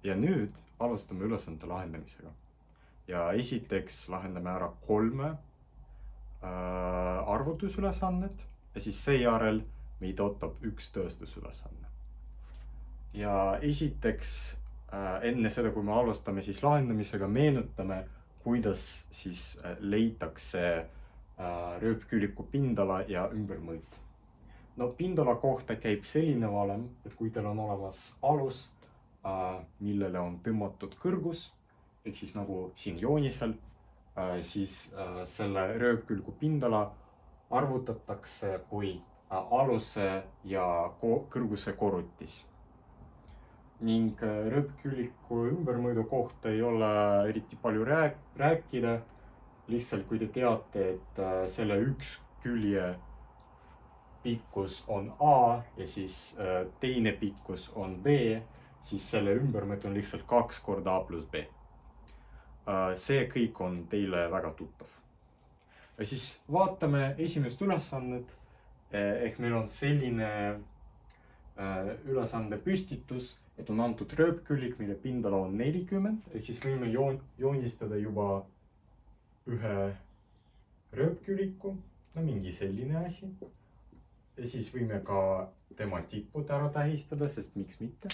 Ja nüüd alustame ülesande lahendamisega. Ja esiteks lahendame ära 3 arvutusülesannet ja siis seejärel meid ootab 1 tõestusülesanne. Ja esiteks enne seda, kui me alustame siis lahendamisega, meenutame, kuidas siis leitakse rööpküliku pindala ja ümbermõõt. No pindala kohta käib selline valem, et kui teil on olemas alus, millele on tõmmatud kõrgus, ehk siis nagu siin joonisel, siis selle rööpkülgu pindala arvutatakse kui aluse ja kõrguse korrutis. Ning rööpküliku ümbermõõdu kohta ei ole eriti palju rääkida. Lihtsalt kui te teate, et selle üks külje pikkus on A ja siis teine pikkus on B, siis selle ümbermõõt on lihtsalt 2 korda A plus B. See kõik on teile väga tuttav. Ja siis vaatame esimest ülesannet, ehk meil on selline ülesande püstitus, et on antud rööpkülik, mille pindala on 40, ehk siis võime joonistada juba ühe rööpküliku, no mingi selline asi. Ja siis võime ka tema tipud ära tähistada, sest miks mitte.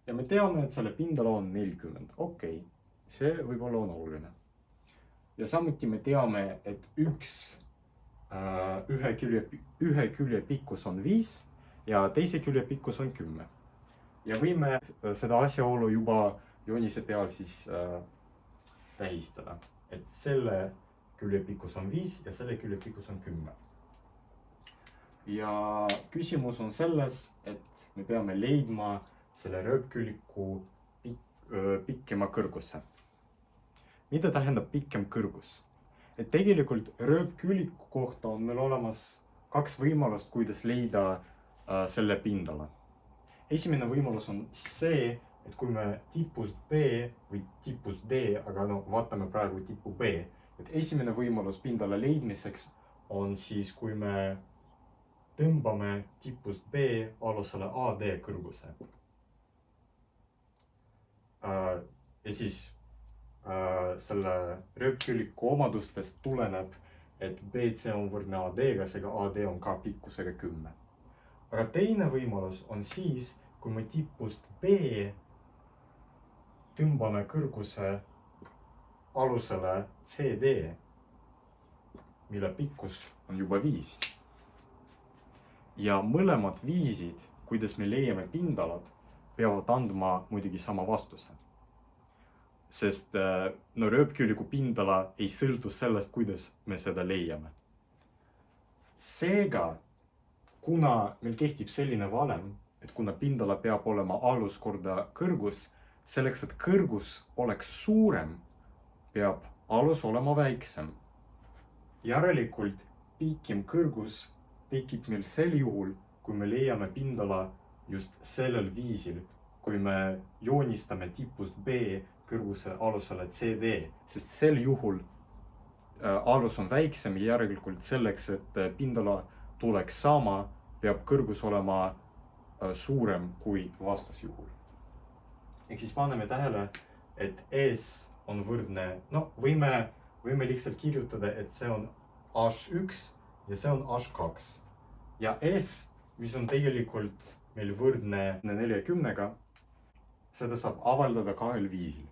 Ja me teame, et selle pindala on 40. Okei, see võib-olla on oluline. Ja samuti me teame, et ühe külje pikkus on 5 ja teise külje pikkus on 10. Ja võime seda asjaolu juba joonise peal siis tähistada. Et selle külje pikkus on 5 ja selle külje pikkus on 10. Ja küsimus on selles, et me peame leidma selle rööpküliku pikema kõrguse. Mida tähendab pikem kõrgus? Et tegelikult rööpküliku kohta on meil olemas 2 võimalust, kuidas leida selle pindala. Esimene võimalus on see, et kui me tipust B või tipust D, aga no vaatame praegu tipu B, et esimene võimalus pindala leidmiseks on siis, kui me tõmbame tipust B alusele AD kõrguse. Ja siis selle rööpküliku omadustest tuleneb, et BC on võrdne AD-ga, seega AD on ka pikkusega 10. Aga teine võimalus on siis, kui me tipust B tõmbame kõrguse alusele CD, mille pikkus on juba 5. Ja mõlemad viisid, kuidas me leiame pindalad, peavad andma muidugi sama vastuse. Sest no rööpküliku pindala ei sõltu sellest, kuidas me seda leiame. Seega, kuna meil kehtib selline valem, et kuna pindala peab olema alus korda kõrgus, selleks, et kõrgus oleks suurem, peab alus olema väiksem. Järelikult pikim kõrgus tekib meil sel juhul, kui me leiame pindala just sellel viisil, kui me joonistame tipust B kõrguse alusele CD, sest sel juhul alus on väiksem ja järelikult selleks, et pindala tuleks sama, peab kõrgus olema suurem kui vastasjuhul. Ehk siis paneme tähele, et S on võrdne, no võime lihtsalt kirjutada, et see on H1 ja see on H2. Ja S, mis on tegelikult meil võrdne 40-ga, seda saab avaldada 2 viisil.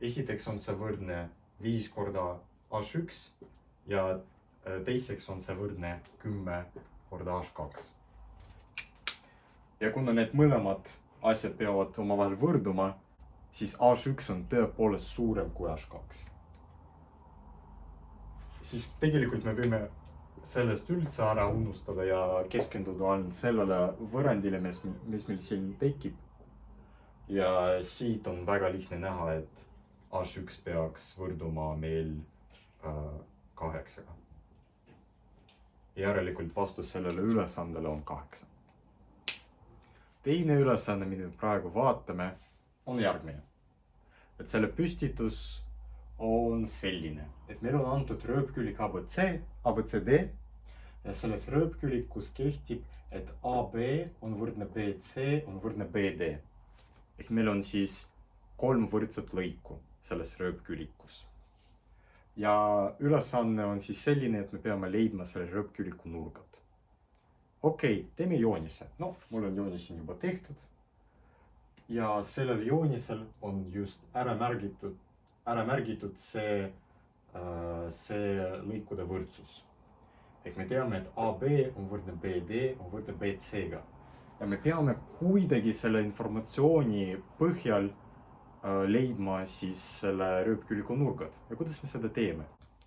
Esiteks on see võrdne 5 korda H1 ja teiseks on see võrdne 10 korda H2. Ja kuna need mõlemad asjad peavad omavahel võrduma, siis H1 on tõepoolest suurem kui H2. Siis tegelikult me võime sellest üldse ära unustada ja keskenduda ainult sellele võrrandile, mis meil siin tekib. Ja siit on väga lihtne näha, et H1 peaks võrduma meil 8-ga. Järelikult vastus sellele ülesandele on 8. Teine ülesanne, mida me praegu vaatame, on järgmine. Et selle püstitus on selline, et meil on antud rööpkülik ABCD ja selles rööpkülikus kehtib, et AB on võrdne BC on võrdne BD. Ehk meil on siis 3 võrdset lõiku selles rööpkülikus. Ja ülesanne on siis selline, et me peame leidma selle rööpküliku nurgad. Okei, teeme joonise. No, mul on joonis siin juba tehtud. Ja sellel joonisel on just ära märgitud see lõikude võrdsus. Ehk me teame, et AB on võrdne BD on võrdne BC-ga. Ja me peame kuidagi selle informatsiooni põhjal leidma siis selle rööpküliku nurgad. Ja kuidas me seda teeme?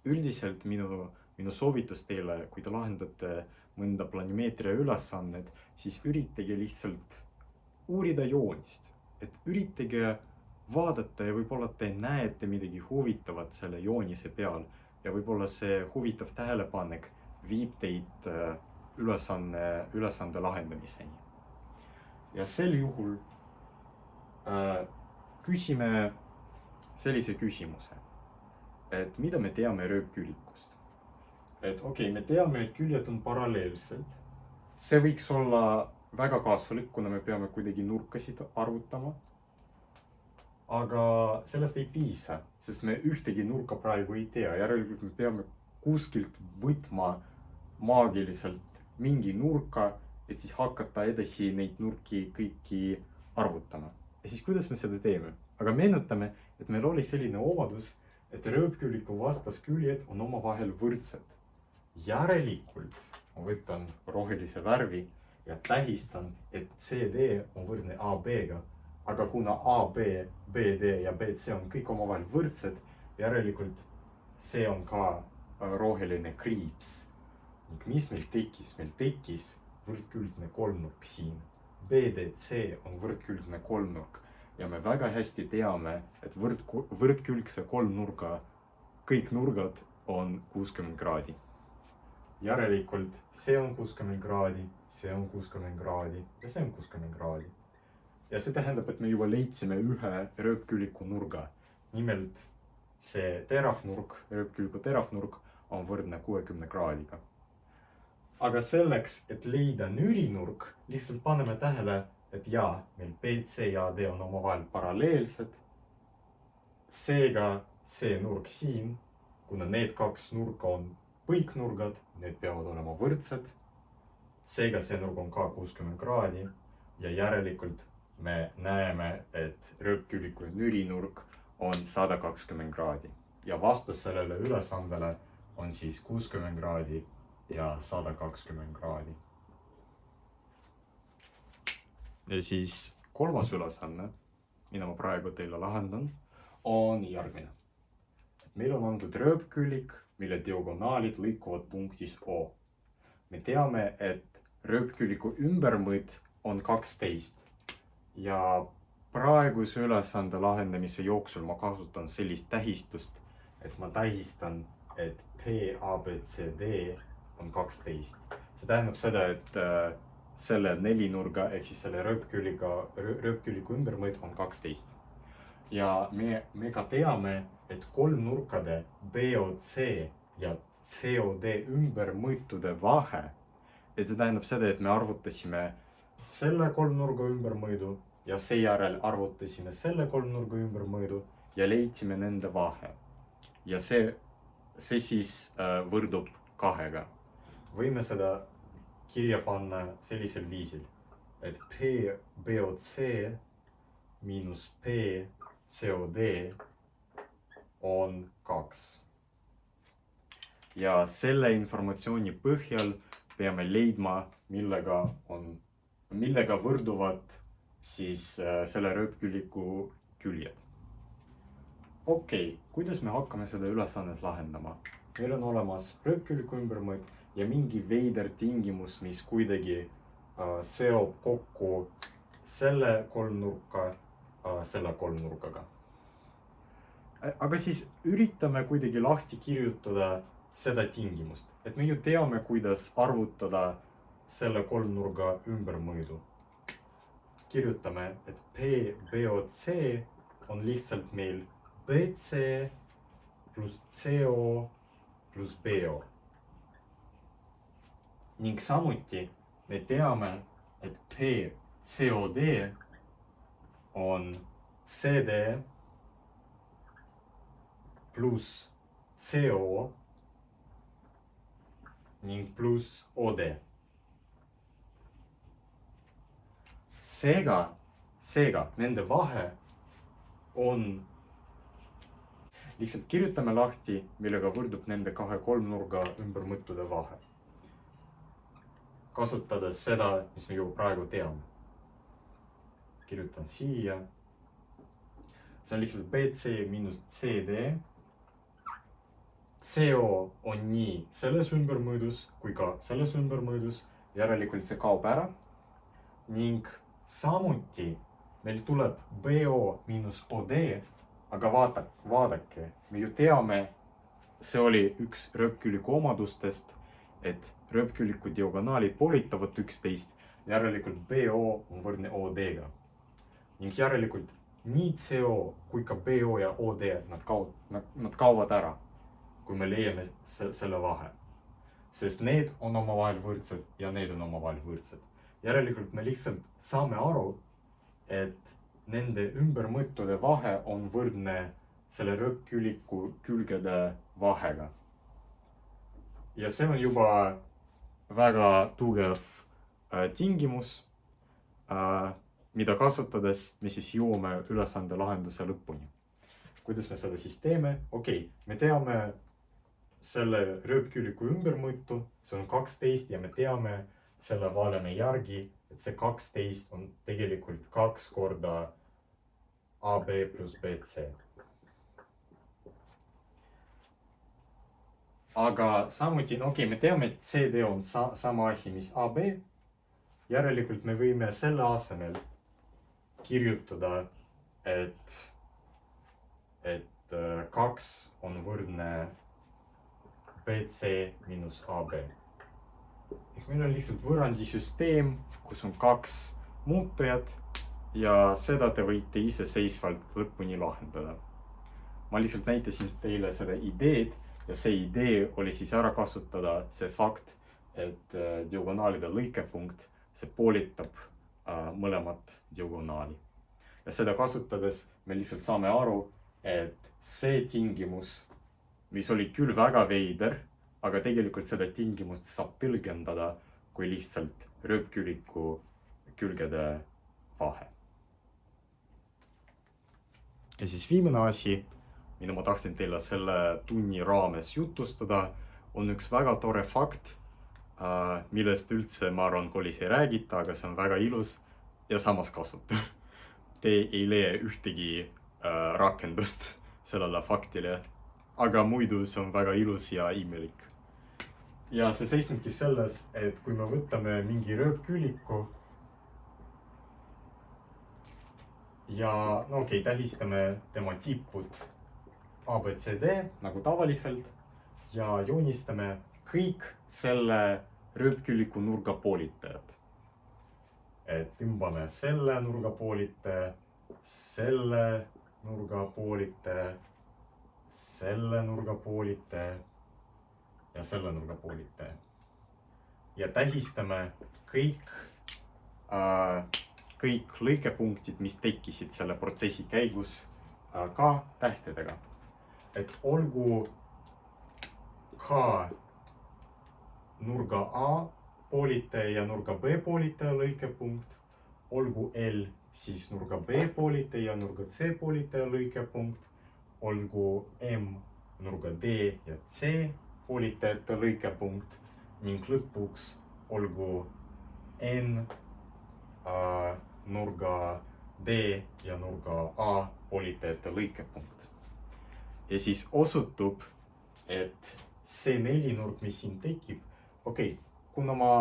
Üldiselt minu soovitus teile, kui te lahendate mõnda planimeetria ülesannet, siis üritage lihtsalt uurida joonist. Et üritage vaadata ja võib-olla te näete midagi huvitavat selle joonise peal ja võib-olla see huvitav tähelepanek viib teid ülesande lahendamiseni. Ja sel juhul küsime sellise küsimuse, et mida me teame rööpkülikust. Et okei, me teame, et küljed on paralleelselt. See võiks olla väga kasulik, kuna me peame kuidagi nurkasid arvutama. Aga sellest ei piisa, sest me ühtegi nurka praegu ei tea. Järelikult me peame kuskilt võtma maagiliselt mingi nurka, et siis hakata edasi neid nurki kõiki arvutama. Ja siis kuidas me seda teeme? Aga meenutame, et meil oli selline omadus, et rööpküliku vastasküljed on omavahel võrdsed. Järelikult ma võtan rohelise värvi ja tähistan, et CD on võrdne AB-ga. Aga kuna AB, BD ja BC on kõik omavahel võrdsed, järelikult see on ka roheline kriips. Ning mis meil tekkis? Meil tekkis võrdkülgne kolmnurk siin. BDC on võrdkülgne kolmnurk. Ja me väga hästi teame, et võrdkülgse kolmnurga kõik nurgad on 60 kraadi. Järelikult see on 60 kraadi, see on 60 kraadi ja see on 60 kraadi. Ja see tähendab, et me juba leidsime ühe rööpküliku nurga. Nimelt see teravnurk, rööpküliku teravnurk on võrdne 60 kraadiga. Aga selleks, et leida nürinurk, lihtsalt paneme tähele, et jaa, meil BC ja AD on omavahel paralleelsed. Seega see nurk siin, kuna need kaks nurka on põiknurgad, need peavad olema võrdsed. Seega see nurk on ka 60 kraadi ja järelikult me näeme, et rööpküliku nürinurk on 120 kraadi. Ja vastus sellele ülesandele on siis 60 kraadi ja 120 kraadi. Ja siis kolmas ülesanne, mida ma praegu teile lahendan, on järgmine. Meil on antud rööpkülik, mille diagonaalid lõikuvad punktis O. Me teame, et rööpküliku ümbermõõt on 12. Ja praeguse ülesande lahendamise jooksul ma kasutan sellist tähistust, et ma tähistan, et PABCD on 12. See tähendab seda, et selle nelinurga ehk siis selle rööpküliku ümbermõõt on 12. Ja me ka teame, et kolmnurkade BOC ja COD ümbermõõtude vahe. Ja see tähendab seda, et me arvutasime selle kolmnurga ümbermõõdu ja seejärel arvutasime selle kolmnurga ümbermõõdu ja leidsime nende vahe. Ja see siis võrdub 2-ga. Võime seda kirja panna sellisel viisil, et PBOC miinus PCOD on 2. Ja selle informatsiooni põhjal peame leidma, millega võrduvad siis selle rööpküliku küljed. Okei, kuidas me hakkame seda ülesannet lahendama? Meil on olemas rööpküliku ümbermõõt ja mingi veider tingimus, mis kuidagi seob kokku selle kolmnurka selle kolmnurgaga. Aga siis üritame kuidagi lahti kirjutada seda tingimust, et me ju teame, kuidas arvutada selle kolmnurga ümbermõõdu. Kirjutame, et PBOC on lihtsalt meil BC plus CO plus BO. Ning samuti me teame, et PCOD on CD pluss CO ning pluss OD. Seega nende vahe on, lihtsalt kirjutame lahti, millega võrdub nende kahe kolmnurga ümbermõttude vahe. Kasutades seda, mis me juba praegu teame. Kirjutan siia. See on lihtsalt BC miinus CD. CO on nii selles ümbermõõdus kui ka selles ümbermõõdus. Järelikult see kaob ära. Ning samuti meil tuleb BO miinus OD. Aga vaadake, me ju teame, see oli üks rööpkülliku omadustest, et rööpkülliku diagonaalid poolitavad üksteist, järelikult BO on võrdne OD-ga. Ning järelikult nii CO kui ka BO ja OD, nad kaovad ära, kui me leiame selle vahe. Sest need on omavahel võrdsed ja need on omavahel võrdsed. Järelikult me lihtsalt saame aru, et nende ümbermõttude vahe on võrdne selle rööpkülliku külgede vahega. Ja see on juba väga tugev tingimus, mida kasutades me siis jõuame ülesande lahenduse lõpuni. Kuidas me seda siis teeme? Okei, me teame selle rööpkülliku ümbermõttu, see on 12 ja me teame selle valemi järgi, et see 12 on tegelikult 2 korda AB pluss BC. Aga samuti, me teame, et CD on sama asi, mis AB. Järelikult me võime selle asemel kirjutada, et 2 on võrdne BC miinus AB. Meil on lihtsalt võrrandisüsteem, kus on 2 muutujat ja seda te võite iseseisvalt lõpuni lahendada. Ma lihtsalt näitasin teile seda ideed ja see idee oli siis ära kasutada see fakt, et diagonaalide lõikepunkt, see poolitab mõlemat diagonaali. Ja seda kasutades me lihtsalt saame aru, et see tingimus, mis oli küll väga veider, aga tegelikult seda tingimust saab tõlgendada kui lihtsalt rööpkülliku külgede vahe. Ja siis viimane asi, mida ma tahtsin teile selle tunni raames jutustada, on üks väga tore fakt, millest üldse, ma arvan, koolis ei räägita, aga see on väga ilus ja samas kasutav. Te ei leia ühtegi rakendust sellele faktile, aga muidu see on väga ilus ja imelik. Ja see seisnebki selles, et kui me võtame mingi rööpkülliku ja tähistame tema tipud ABCD nagu tavaliselt ja joonistame kõik selle rööpkülliku nurgapoolitajad. Et tõmbame selle nurgapoolitaja, selle nurgapoolitaja, selle nurgapoolitaja ja selle nurgapoolitaja. Ja tähistame kõik lõikepunktid, mis tekkisid selle protsessi käigus ka tähtedega. Et olgu K nurga A poolitaja ja nurga B poolitaja lõikepunkt, olgu L siis nurga B poolitaja ja nurga C poolitaja lõikepunkt, olgu M nurga D ja C poolitajate lõikepunkt ning lõpuks olgu N nurga D ja nurga A poolitajate lõikepunkt. Ja siis osutub, et see nelinurk, mis siin tekib, kuna ma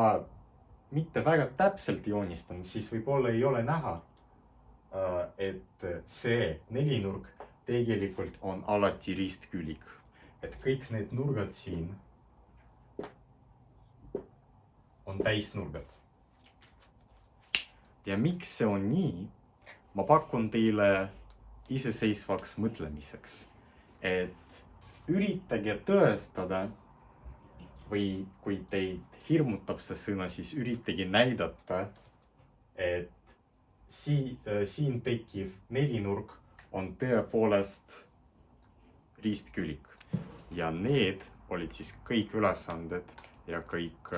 mitte väga täpselt joonistan, siis võib-olla ei ole näha, et see nelinurk tegelikult on alati ristküllik. Et kõik need nurgad siin on täisnurgad. Ja miks see on nii, ma pakun teile iseseisvaks mõtlemiseks. Et üritage tõestada või kui teid hirmutab see sõna, siis üritage näidata, et siin tekkiv nelinurk on tõepoolest ristkülik. Ja need olid siis kõik ülesanded ja kõik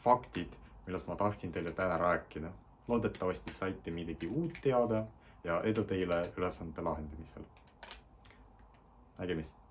faktid, millest ma tahtsin teile täna rääkida. Loodetavasti saite midagi uut teada ja edu teile ülesande lahendamisel. Nägemist!